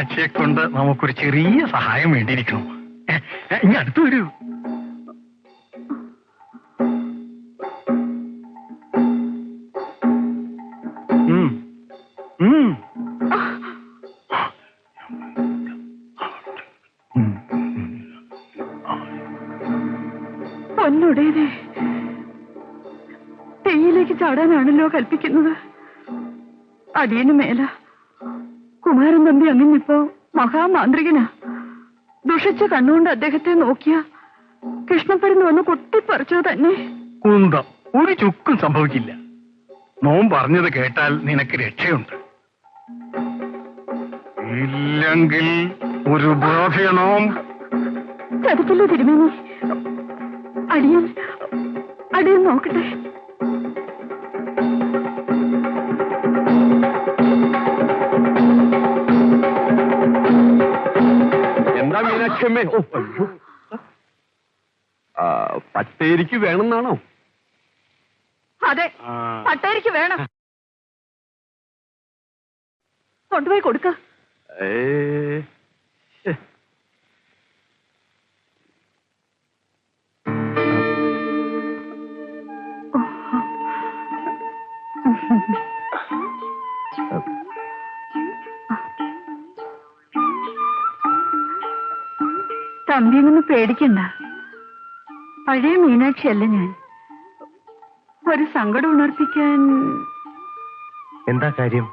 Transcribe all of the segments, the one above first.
മീനാക്ഷിയെ കൊണ്ട് നമുക്കൊരു ചെറിയ സഹായം വേണ്ടിയിരിക്കണം. ഇനി അടുത്ത് വരൂ. പൊന്നുടേനെ തെയ്യിലേക്ക് ചാടാനാണല്ലോ കൽപ്പിക്കുന്നത്. അടിയന് മേല. കുമാരൻ തമ്പി അങ്ങനിപ്പോ മഹാമാന്ത്രികനാ. ദുഷിച്ച കണ്ണുകൊണ്ട് അദ്ദേഹത്തെ നോക്കിയ കൃഷ്ണപ്പരുന്ന് വന്ന് കൊത്തിപ്പറിച്ചത് തന്നെ. കുന്തം ഒരു ചുക്കും സംഭവിക്കില്ല. നോം പറഞ്ഞത് കേട്ടാൽ നിനക്ക് രക്ഷയുണ്ട്. ഇല്ലെങ്കിൽ ഒരു ബാധയണം. ചതിക്കല്ലോ തിരുമേനി. അടിയൻ അടിയൻ നോക്കട്ടെ. എന്താ മീനാക്ഷമ്മേ? പട്ടേരിക്ക് വേണമെന്നാണോ? അതെ, പട്ടേരിക്ക് വേണം. കൊണ്ടുപോയി കൊടുക്ക. തമ്പിയൊന്ന് പേടിക്കണ്ട. പഴയ മീനാക്ഷിയല്ല ഞാൻ. ഒരു സങ്കടം ഉണർത്തിക്കാൻ. എന്താ കാര്യം?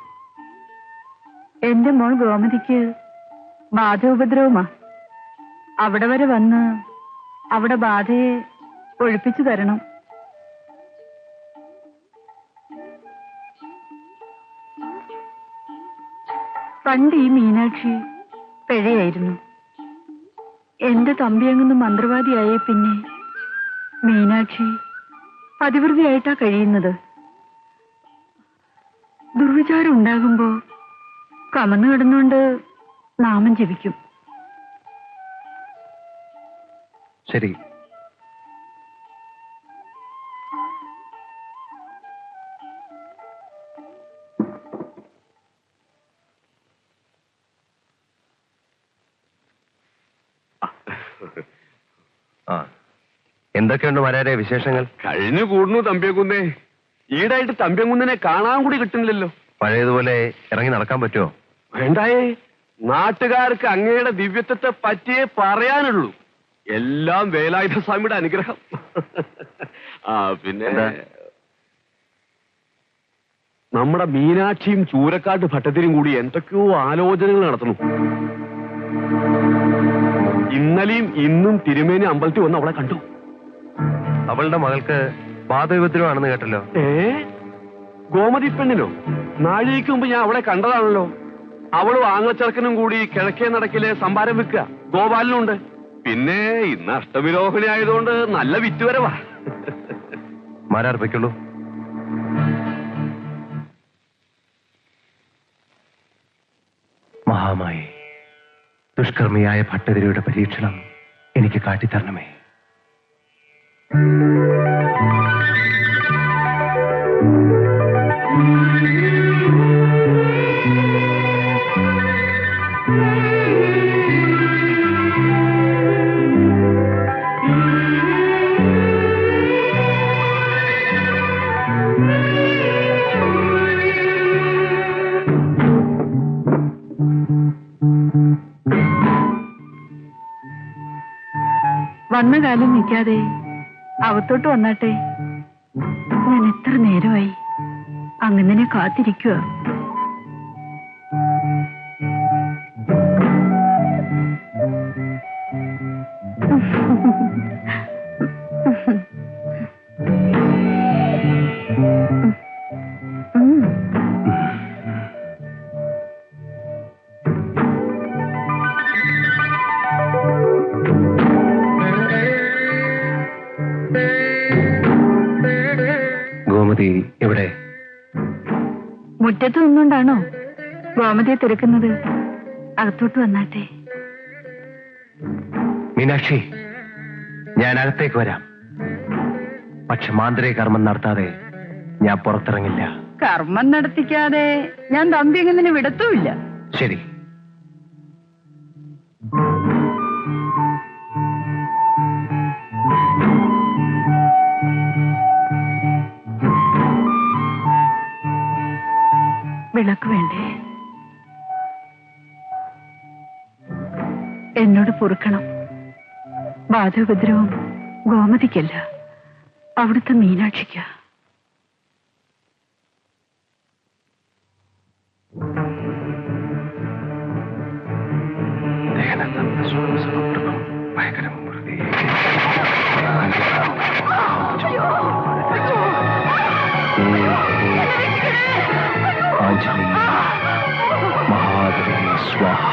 എന്റെ മോൾ ഗോമതിക്ക് ബാധ ഉപദ്രവമാ. അവിടെ വരെ വന്ന് അവിടെ ബാധയെ ഒഴിപ്പിച്ചു തരണം. പണ്ട് ഈ മീനാക്ഷി പിഴയായിരുന്നു. എന്റെ തമ്പിയങ്ങുന്ന മന്ത്രവാദിയായ പിന്നെ മീനാക്ഷി പതിവൃതിയായിട്ടാ കഴിയുന്നത്. ദുർവിചാരം ഉണ്ടാകുമ്പോ കമന്നു കിടന്നുകൊണ്ട് നാമം ജപിക്കും. ശരി, എന്തൊക്കെയുണ്ട് വരാരെ വിശേഷങ്ങൾ? കഴിഞ്ഞു കൂടുന്നു തമ്പിയങ്കുന്നേ. ഈടായിട്ട് തമ്പിയങ്കുന്നിനെ കാണാൻ കൂടി കിട്ടുന്നില്ലല്ലോ. പഴയതുപോലെ ഇറങ്ങി നടക്കാൻ പറ്റുമോ? വേണ്ടായേ. നാട്ടുകാർക്ക് അങ്ങയുടെ ദിവ്യത്വത്തെ പറ്റിയേ പറയാനുള്ളൂ. എല്ലാം വേലായുധ സ്വാമിയുടെ അനുഗ്രഹം. പിന്നെ നമ്മുടെ മീനാക്ഷിയും ചൂരക്കാട്ട് ഭട്ടത്തിനും കൂടി എന്തൊക്കെയോ ആലോചനകൾ നടത്തുന്നു. ഇന്നലെയും ഇന്നും തിരുമേനി അമ്പലത്തിൽ വന്ന് അവളെ കണ്ടു. അവളുടെ മകൾക്ക് ബാധവിപദ്രവമാണെന്ന് കേട്ടല്ലോ. ഗോമതി പെണ്ണിനോ? നാഴികയ്ക്ക് മുമ്പ് ഞാൻ അവളെ കണ്ടതാണല്ലോ. അവളും ആങ്ങച്ചെറുക്കനും കൂടി കിഴക്കേ നടക്കിലെ സംഭാരം വെക്കുക. ഗോപാലനുണ്ട്. പിന്നെ ഇന്ന് അഷ്ടവിരോഹിണി ആയതുകൊണ്ട് നല്ല വിറ്റുവരവാ. മാരാർപ്പിക്കുള്ളൂ. മഹാമായി, ദുഷ്കർമ്മിയായ ഭട്ടതിരിയുടെ പരീക്ഷണം എനിക്ക് കാട്ടിത്തരണമേ. വന്ന കാലം നിൽക്കാതെ അകത്തോട്ട് വന്നാട്ടെ. ഞാൻ എത്ര നേരമായി അങ്ങനെ കാത്തിരിക്കുക. എവിടെ? മുറ്റത്ത് നിന്നുകൊണ്ടാണോ ഗോമതിയെ തിരക്കുന്നത്? അകത്തോട്ട് വന്നാട്ടെ. മീനാക്ഷി, ഞാൻ അകത്തേക്ക് വരാം. പക്ഷെ മാന്ത്രിക കർമ്മം നടത്താതെ ഞാൻ പുറത്തിറങ്ങില്ല. കർമ്മം നടത്തിക്കാതെ ഞാൻ തമ്പി എങ്ങനെ വിടത്തുമില്ല. ശരി, വിളക്ക് വേണ്ടേ? എന്നോട് പൊറുക്കണം. ബാധോപദ്രവം ഗോമതിക്കല്ല, അവിടുത്തെ മീനാക്ഷിക്ക. മഹാദേവി സ്വാഹ.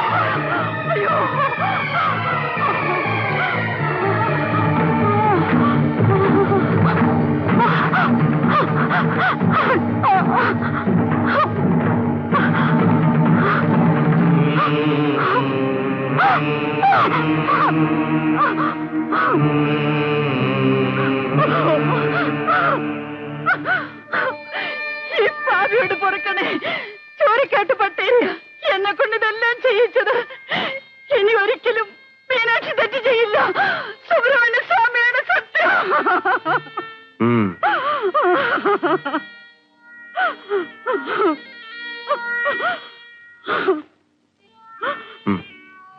ഈ പാവിയോട് പൊറുക്കണേ. ചോരക്കാട്ട് പട്ടേരിയ എന്നെ കൊണ്ട് ഇതെല്ലാം ചെയ്യിച്ചത്. ഇനി ഒരിക്കലും മീനാക്ഷി തെറ്റ് ചെയ്യില്ല. സുബ്രഹ്മണ്യ സ്വാമിയുടെ സത്യം.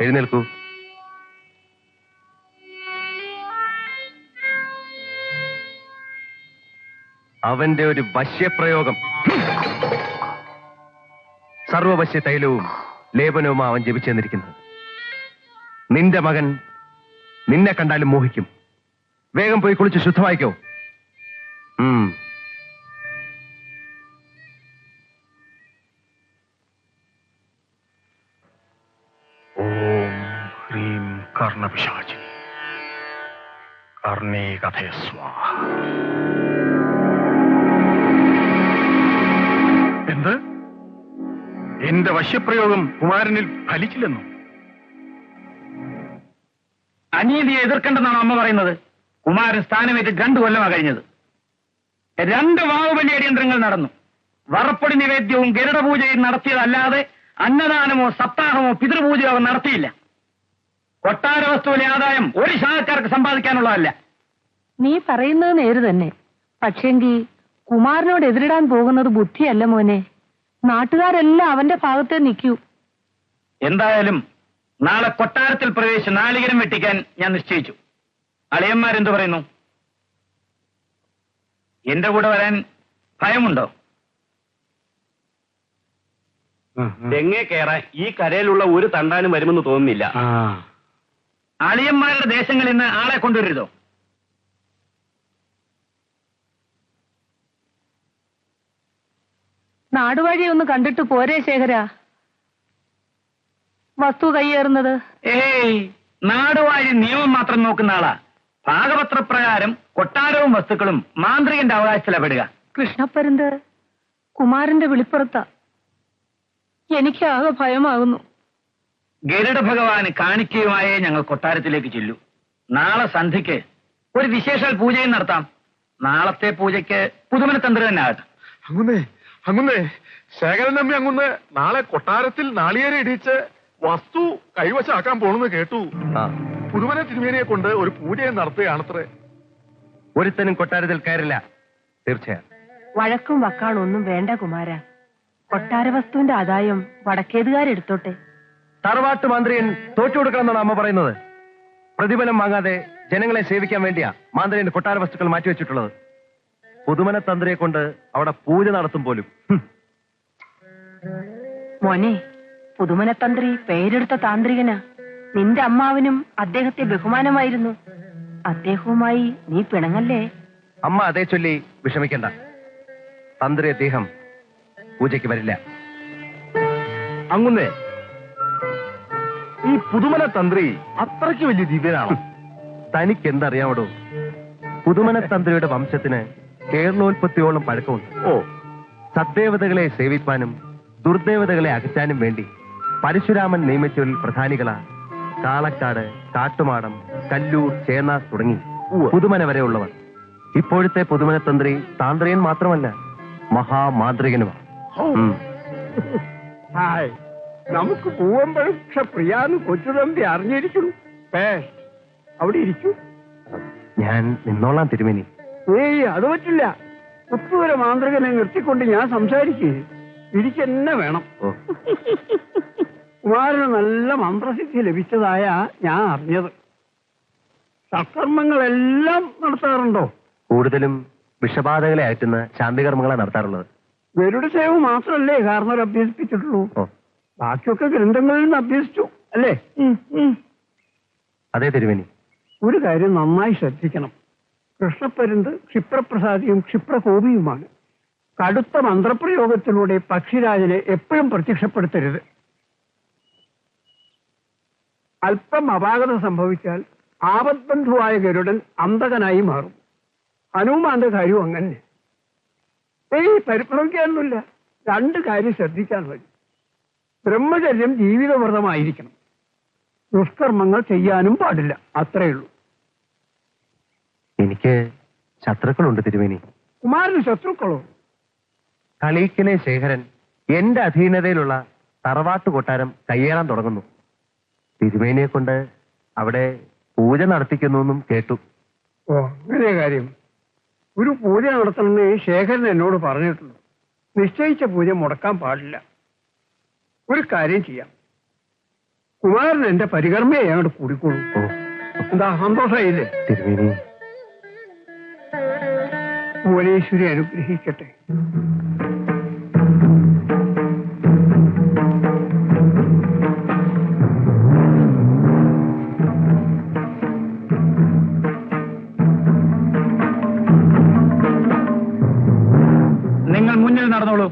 എഴുന്നേൽക്കൂ. അവന്റെ ഒരു വശ്യപ്രയോഗം. സർവവശ്യ തൈലവും ലേപനവും അവൻ ജപിച്ചെന്നിരിക്കുന്നത്. നിന്റെ മകൻ നിന്നെ കണ്ടാലും മോഹിക്കും. വേഗം പോയി കുളിച്ച് ശുദ്ധമായിക്കോ. ഓം ഹ്രീം കർണപിശാചിനി കർണേ കഥേ സ്വാഹ. എന്ത്? എന്റെ വശ്യപ്രയോഗം കുമാരനിൽ ഫലിച്ചില്ലെന്നോ? അനീതിയെ എതിർക്കേണ്ടെന്നാണ് അമ്മ പറയുന്നത്. കുമാരൻ സ്ഥാനമേറ്റ് 2 കൊല്ലമാണ് കഴിഞ്ഞത്. 2 വാവുബലി അടിയന്തരങ്ങൾ നടന്നു. വറപ്പൊടി നിവേദ്യവും ഗരുഡപൂജയും നടത്തിയതല്ലാതെ അന്നദാനമോ സപ്താഹമോ പിതൃപൂജയോ അവൻ നടത്തിയില്ല. കൊട്ടാര വസ്തുവിലെ ആദായം ഒരു ശാഖക്കാർക്ക് സമ്പാദിക്കാനുള്ളതല്ല. നീ പറയുന്നത് നേര് തന്നെ. പക്ഷേങ്കി കുമാരനോട് എതിരിടാൻ പോകുന്നത് ബുദ്ധിയല്ല മോനെ. നാട്ടുകാരെല്ലാം അവന്റെ ഭാഗത്തെ നിൽക്കൂ. എന്തായാലും നാളെ കൊട്ടാരത്തിൽ പ്രവേശിച്ച് നാളികരം വെട്ടിക്കാൻ ഞാൻ നിശ്ചയിച്ചു. അളിയന്മാരെന്തു പറയുന്നു? എന്റെ കൂടെ വരാൻ ഭയമുണ്ടോ? തെങ്ങേ കയറാൻ ഈ കരയിലുള്ള ഒരു തണ്ടാനും വരുമെന്ന് തോന്നുന്നില്ല. അളിയന്മാരുടെ ദേശങ്ങളിൽ നിന്ന് ആളെ കൊണ്ടുവരുതോ? നാടുവഴി ഒന്ന് കണ്ടിട്ട് പോരേ ശേഖര? വസ്തു കൈയേറുന്നത് ഏയ്, നാടുവാഴി നിയമം മാത്രം നോക്കുന്ന ആളാ. ഭാഗപത്രപ്രകാരം കൊട്ടാരവും വസ്തുക്കളും മാന്ത്രികന്റെ അവകാശത്തിലപ്പെടുക. കൃഷ്ണപ്പരുന്ത് കുമാരന്റെ വിളിപ്പുറത്താ. എനിക്കാകെ ഭയമാകുന്നു. ഗരുഡ ഭഗവാന് കാണിക്കയുമായേ ഞങ്ങൾ കൊട്ടാരത്തിലേക്ക് ചെല്ലൂ. നാളെ സന്ധ്യയ്ക്ക് ഒരു വിശേഷാൽ പൂജയും നടത്താം. നാളത്തെ പൂജയ്ക്ക് പുതുമനത്തന്ത്രി തന്നെ ആകട്ടെ. അങ്ങുന്നേ ശേഖരൻ തമ്പി അങ്ങുന്ന് നാളെ കൊട്ടാരത്തിൽ നാളികേരെ ഇടിച്ച് വസ്തു കൈവശാക്കാൻ പോണെന്ന് കേട്ടു. പുതുമന തിരുമേനിയെ കൊണ്ട് ഒരു പൂജയും നടത്തുകയാണത്രേ. ഒരുത്തനും കൊട്ടാരത്തിൽ കയറില്ല. തീർച്ചയായും വഴക്കും വക്കാണൊന്നും ഒന്നും വേണ്ട കുമാര. കൊട്ടാര വസ്തുവിന്റെ ആദായം വടക്കേതുകാരെടുത്തോട്ടെ. തറവാട്ട് മാന്ത്രിയൻ തോറ്റുകൊടുക്കണമെന്നാണ് അമ്മ പറയുന്നത്. പ്രതിഫലം വാങ്ങാതെ ജനങ്ങളെ സേവിക്കാൻ വേണ്ടിയാ മാന്ത്രിയൻ കൊട്ടാര വസ്തുക്കൾ മാറ്റിവെച്ചിട്ടുള്ളത്. പുതുമന തന്ത്രിയെ കൊണ്ട് അവിടെ പൂജ നടത്തും പോലും. മോനെ, പുതുമനത്തന്ത്രി പേരെടുത്ത താന്ത്രികനാ. നിന്റെ അമ്മാവനും അദ്ദേഹത്തെ ബഹുമാനമായിരുന്നു. അദ്ദേഹവുമായി നീ പിണങ്ങല്ലേ? അമ്മ അതേ ചൊല്ലി വിഷമിക്കണ്ട. തന്ത്രി അദ്ദേഹം പൂജയ്ക്ക് വരില്ല. അങ്ങുന്നേ ഈ പുതുമന തന്ത്രി അത്രയ്ക്ക് വലിയ ദിവ്യനാണോ? തനിക്ക് എന്തറിയാവടോ? പുതുമന തന്ത്രിയുടെ വംശത്തിന് കേരളോൽപത്തിയോളം പഴക്കമുണ്ട്. സദ്ദേവതകളെ സേവിപ്പാനും ദുർദേവതകളെ അകറ്റാനും വേണ്ടി പരശുരാമൻ നിയമിച്ചവരിൽ പ്രധാനികളാ കാളക്കാട്, കാട്ടുമാടം, കല്ലൂർ, ചേന്ന തുടങ്ങി പുതുമന വരെയുള്ളവർ. ഇപ്പോഴത്തെ പുതുമന തന്ത്രി താന്ത്രിയൻ മാത്രമല്ല, മഹാമാന്ത്രികനുമാണ്. നമുക്ക് പോകുമ്പോഴും പക്ഷെ പ്രിയാന്ന് കൊച്ചുതമ്പി അറിഞ്ഞിരിക്കുന്നു. അവിടെ ഇരിക്കൂ. ഞാൻ നിന്നോളാം തിരുമേനി. ഏയ് അത് പറ്റില്ല. ഉപ്പുവരെ മാന്ത്രികനെ നിർത്തിക്കൊണ്ട് ഞാൻ സംസാരിക്കേ. ഇരിക്കെന്നെ വേണം. കുമാരന് നല്ല മന്ത്രസിദ്ധി ലഭിച്ചതായ ഞാൻ അറിഞ്ഞത്. സത്കർമ്മങ്ങളെല്ലാം നടത്താറുണ്ടോ? കൂടുതലും വിഷബാധകളെ അയറ്റുന്ന ശാന്തികർമ്മങ്ങളാണ് നടത്താറുള്ളത്. ഗരുഡ സേവ മാത്രമല്ലേ കാരണവർ അഭ്യസിപ്പിച്ചിട്ടുള്ളൂ. ബാക്കിയൊക്കെ ഗ്രന്ഥങ്ങളിൽ നിന്ന് അഭ്യസിച്ചു അല്ലേ? അതെ തിരുമേനി. ഒരു കാര്യം നന്നായി ശ്രദ്ധിക്കണം. കൃഷ്ണപ്പരുന്ത് ക്ഷിപ്രപ്രസാദിയും ക്ഷിപ്രകോപിയുമാണ്. കടുത്ത മന്ത്രപ്രയോഗത്തിലൂടെ പക്ഷിരാജനെ എപ്പോഴും പ്രത്യക്ഷപ്പെടുത്തരുത്. അല്പം അപാകത സംഭവിച്ചാൽ ആപത്ബന്ധുവായ ഗരുഡൻ അന്തകനായി മാറും. ഹനുമാന്റെ കാര്യവും അങ്ങനെ. പരിഭ്രമിക്കാനൊന്നുമില്ല. 2 കാര്യം ശ്രദ്ധിക്കാൻ മതി. ബ്രഹ്മചര്യം ജീവിതവ്രതമായിരിക്കണം. ദുഷ്കർമ്മങ്ങൾ ചെയ്യാനും പാടില്ല. അത്രയുള്ളൂ. എനിക്ക് ശത്രുക്കളുണ്ട് തിരുമേനി. കുമാരന് ശത്രുക്കളോ? കളീക്കിലെ ശേഖരൻ എന്റെ അധീനതയിലുള്ള തറവാട്ടു കൊട്ടാരം കയ്യേറാൻ തുടങ്ങുന്നു. തിരുമേനിയെ കൊണ്ട് അവിടെ പൂജ നടത്തിക്കുന്നെന്നും കേട്ടു. അങ്ങനെ കാര്യം. ഒരു പൂജ നടത്തണമെന്ന് ശേഖരൻ എന്നോട് പറഞ്ഞിട്ടുണ്ട്. നിശ്ചയിച്ച പൂജ മുടക്കാൻ പാടില്ല. ഒരു കാര്യം ചെയ്യാം. കുമാരൻ എന്റെ പരികർമ്മയെ അങ്ങോട്ട് കൂടിക്കോളൂ. എന്താ സന്തോഷമായില്ലേ? തിരുമേനി. ഭുവനേശ്വരി അനുഗ്രഹിക്കട്ടെ. നിങ്ങൾ മുന്നിൽ നടന്നോളൂ.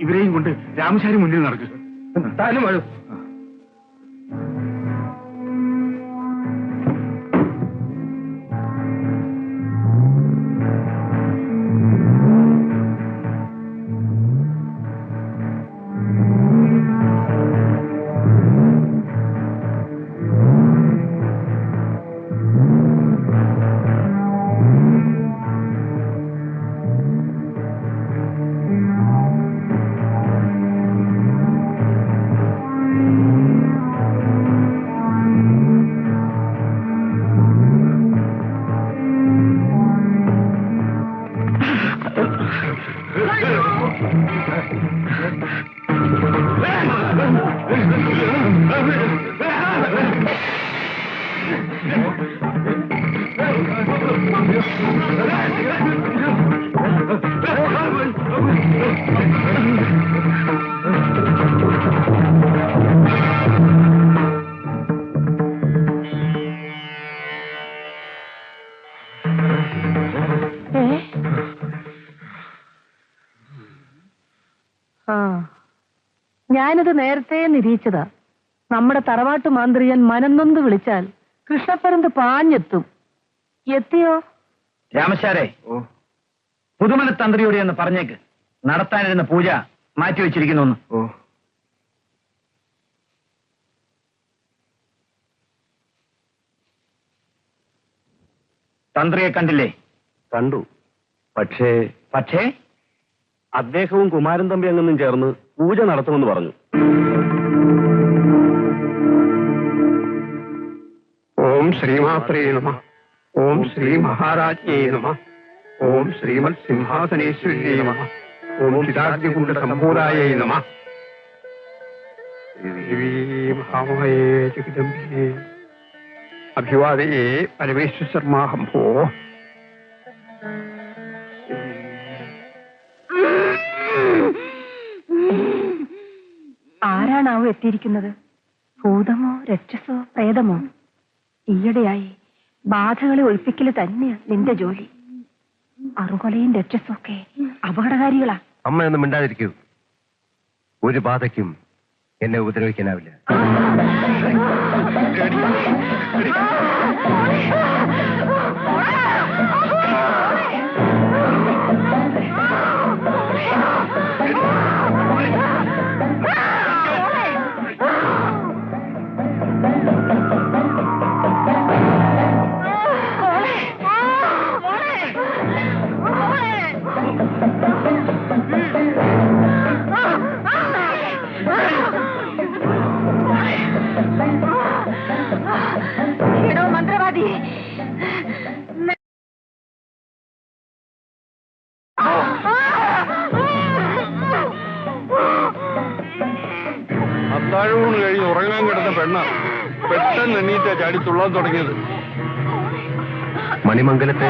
ഇവരെയും കൊണ്ട് രാമശാരി മുന്നിൽ നടക്കുക. താനും വരൂ. ഞാനിത് നേരത്തെ നിരീക്ഷിച്ചതാ. നമ്മുടെ തറവാട്ടു മാന്ത്രിയൻ മനംനൊന്ത് വിളിച്ചാൽ കൃഷ്ണപ്പരുന്ത് പാഞ്ഞെത്തും. എത്തിയോ? രാമശാരെ, പുതുമന തന്ത്രിയോട് എന്ന് പറഞ്ഞേക്ക് നടത്താനിരുന്ന പൂജ മാറ്റിവെച്ചിരിക്കുന്നു. തന്ത്രിയെ കണ്ടില്ലേ? കണ്ടു. പക്ഷേ അദ്ദേഹവും കുമാരൻ തമ്പി അങ്ങും ചേർന്ന് പൂജ നടത്തുമെന്ന് പറഞ്ഞു. ഓം ശ്രീമാത്രേ നമഃ. ഓം ശ്രീ മഹാരാജ്ഞേ നമഃ. ഓം ശ്രീമത് സിംഹാസനേശ്വര്യേ നമഃ. ഓം ചിതാഗ്നികുണ്ഡ സംഭൂതായേ നമഃ. ദേവീ മഹാമയേ ജഗദംബികേ അഭിവാദയേ പരമേശ്വര ശർമാഹംഭോ. ആരാണാവോ എത്തിയിരിക്കുന്നത്? ഭൂതമോ രക്ഷസോ പ്രേതമോ? ഈയിടെയായി ബാധകളെ ഒഴിപ്പിക്കല് തന്നെയാ നിന്റെ ജോലി. അറുകൊലയും രക്ഷസും ഒക്കെ അപകടകാരികളാ. അമ്മയൊന്നും മിണ്ടാതിരിക്കൂ. ഒരു ബാധയ്ക്കും എന്നെ ഉപദ്രവിക്കാനാവില്ല. താഴൂണ് കഴിഞ്ഞ് ഉറങ്ങാൻ കിടന്ന പെണ്ണ പെട്ടെന്ന് എണ്ണീറ്റാ ചാടി തുള്ളാൻ തുടങ്ങിയത്. മണിമംഗലത്തെ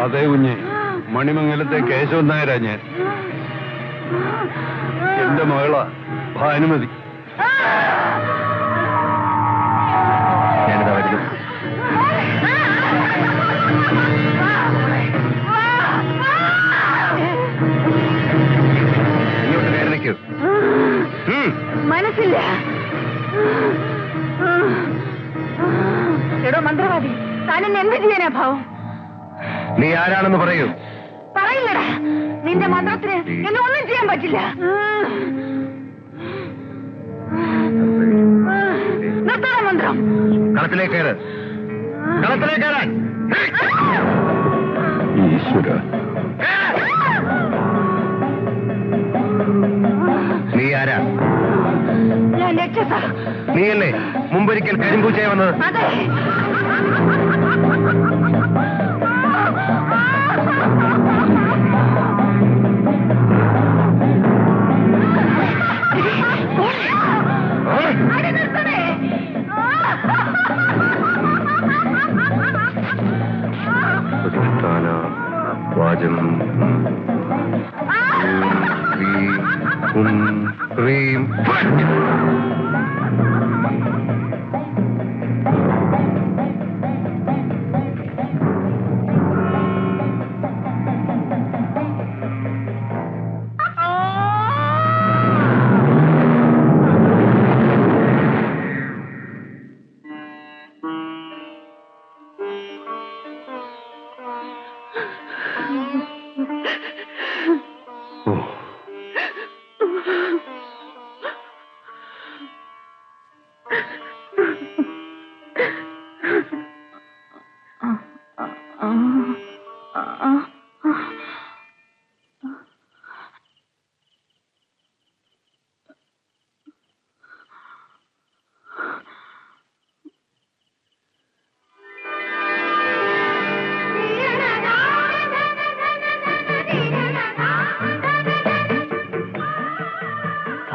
അതേ കുഞ്ഞെ, മണിമംഗലത്തെ കേശവൻ നായരാ ഞാൻ. എന്റെ മകളാ ഭാനുമതി. ഞാനിതാ വരുന്നു. ഇങ്ങോട്ട് കയറി നിൽക്കൂ. മനസ്സില്ല. എടോ മന്ത്രവാദി, താനെന്നെ എന്ത് ചെയ്യാനാ ഭാവം? നീ ആരാണെന്ന് പറയൂ. പറയില്ലടാ, നിന്റെ മന്ത്രത്തിന് എന്നെ ഒന്നും ചെയ്യാൻ പറ്റില്ല. നിർത്തണ മന്ത്രം. കളത്തിലേക്ക് കയറ്. കളത്തിലേക്ക് കയറാൻ. ഈശ്വര, നീ ആരാ? ഞാൻ രക്ഷസ. നീയല്ലേ മുമ്പൊരിക്കൽ കരിമ്പൂച്ചയെ വന്നത്? അതെ. വാചം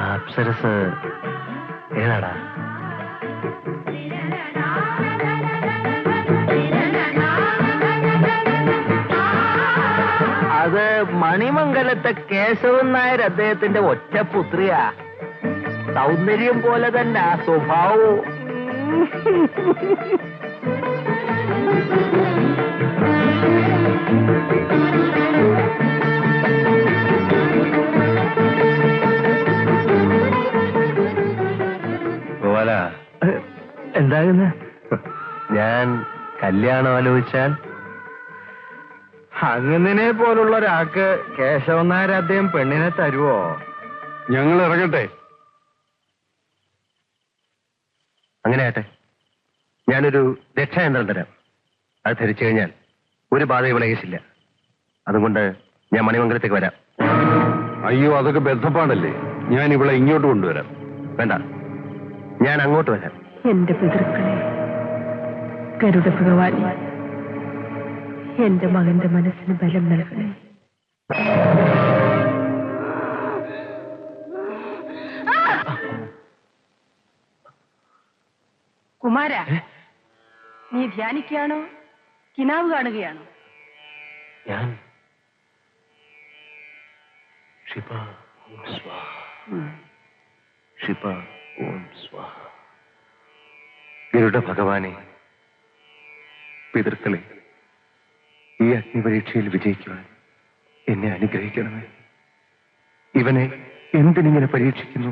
അപ്സരസ് ഏതാടാ? അത് മണിമംഗലത്തെ കേശവൻ നായർ അദ്ദേഹത്തിന്റെ ഒറ്റ പുത്രിയാ. സൗന്ദര്യം പോലെ തന്നെ ആ സ്വഭാവവും. എന്താകുന്ന? ഞാൻ കല്യാണം ആലോചിച്ചാൽ അങ്ങനെ പോലുള്ള ഒരാൾക്ക് കേശവൻ നായർ അദ്ദേഹം പെണ്ണിനെ തരുവോ? ഞങ്ങൾ ഇറങ്ങട്ടെ. അങ്ങനെ ആട്ടെ. ഞാനൊരു രക്ഷായന്ത്രം തരാം. അത് ധരിച്ചു കഴിഞ്ഞാൽ ഒരു ബാധയും വിളയിച്ചില്ല. അതുകൊണ്ട് ഞാൻ മണിമംഗലത്തേക്ക് വരാം. അയ്യോ, അതൊക്കെ ബന്ധപ്പാടല്ലേ. ഞാൻ ഇവിടെ ഇങ്ങോട്ട് കൊണ്ടുവരാം. വേണ്ട, ഞാൻ അങ്ങോട്ട് വരാം. എന്റെ പിതൃക്കളെ, ഗരുഡ ഭഗവാൻ, എന്റെ മകന്റെ മനസ്സിന് ബലം നൽകണേ. കുമാര, നീ ധ്യാനിക്കുകയാണോ കിനാവ് കാണുകയാണോ? ഞാൻ ക്ഷിപ ഓം സ്വാഹ, ക്ഷിപ ഓം സ്വാഹ. ഗരുഡ ഭഗവാനെ, പിതൃക്കളെ, ഈ അഗ്നിപരീക്ഷയിൽ വിജയിക്കുവാൻ എന്നെ അനുഗ്രഹിക്കണമേ. ഇവനെ എന്തിനിങ്ങനെ പരീക്ഷിക്കുന്നു?